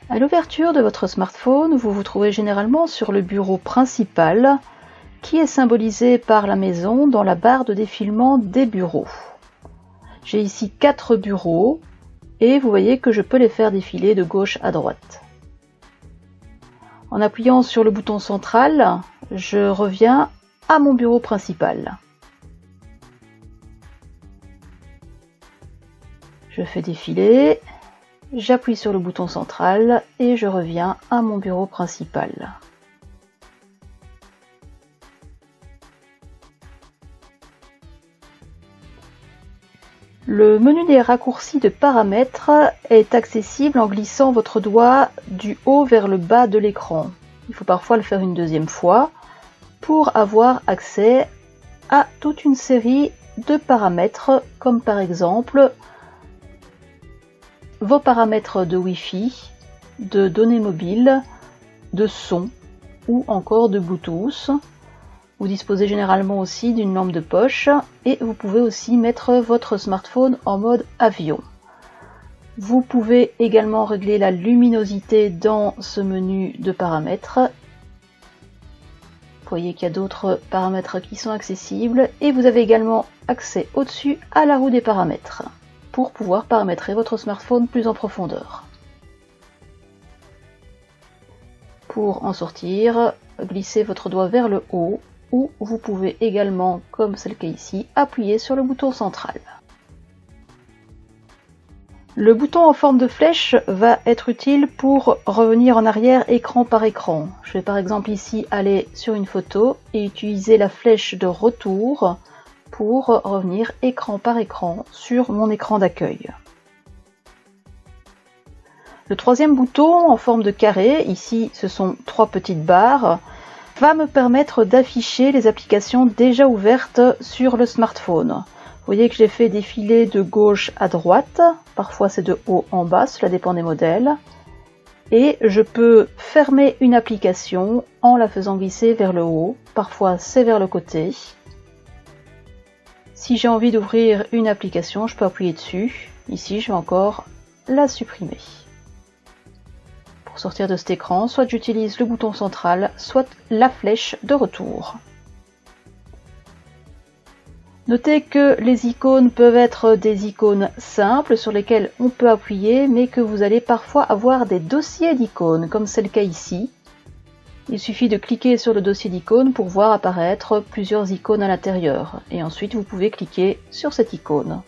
À l'ouverture de votre smartphone, vous vous trouvez généralement sur le bureau principal, qui est symbolisé par la maison dans la barre de défilement des bureaux. J'ai ici 4 bureaux et vous voyez que je peux les faire défiler de gauche à droite. En appuyant sur le bouton central, je reviens à mon bureau principal. Je fais défiler, j'appuie sur le bouton central et je reviens à mon bureau principal. Le menu des raccourcis de paramètres est accessible en glissant votre doigt du haut vers le bas de l'écran. Il faut parfois le faire une deuxième fois pour avoir accès à toute une série de paramètres, comme par exemple vos paramètres de Wi-Fi, de données mobiles, de son ou encore de Bluetooth. Vous disposez généralement aussi d'une lampe de poche et vous pouvez aussi mettre votre smartphone en mode avion. Vous pouvez également régler la luminosité dans ce menu de paramètres. Vous voyez qu'il y a d'autres paramètres qui sont accessibles et vous avez également accès au-dessus à la roue des paramètres pour pouvoir paramétrer votre smartphone plus en profondeur. Pour en sortir, glissez votre doigt vers le haut ou vous pouvez également, comme c'est le cas ici, appuyer sur le bouton central. Le bouton en forme de flèche va être utile pour revenir en arrière écran par écran. Je vais par exemple ici aller sur une photo et utiliser la flèche de retour pour revenir écran par écran sur mon écran d'accueil. Le troisième bouton en forme de carré, ici ce sont 3 petites barres, va me permettre d'afficher les applications déjà ouvertes sur le smartphone. Vous voyez que j'ai fait défiler de gauche à droite, parfois c'est de haut en bas, cela dépend des modèles. Et je peux fermer une application en la faisant glisser vers le haut, parfois c'est vers le côté. Si j'ai envie d'ouvrir une application, je peux appuyer dessus. Ici, je vais encore la supprimer. Pour sortir de cet écran, soit j'utilise le bouton central, soit la flèche de retour. Notez que les icônes peuvent être des icônes simples sur lesquelles on peut appuyer, mais que vous allez parfois avoir des dossiers d'icônes, comme c'est le cas ici. Il suffit de cliquer sur le dossier d'icônes pour voir apparaître plusieurs icônes à l'intérieur. Et ensuite, vous pouvez cliquer sur cette icône.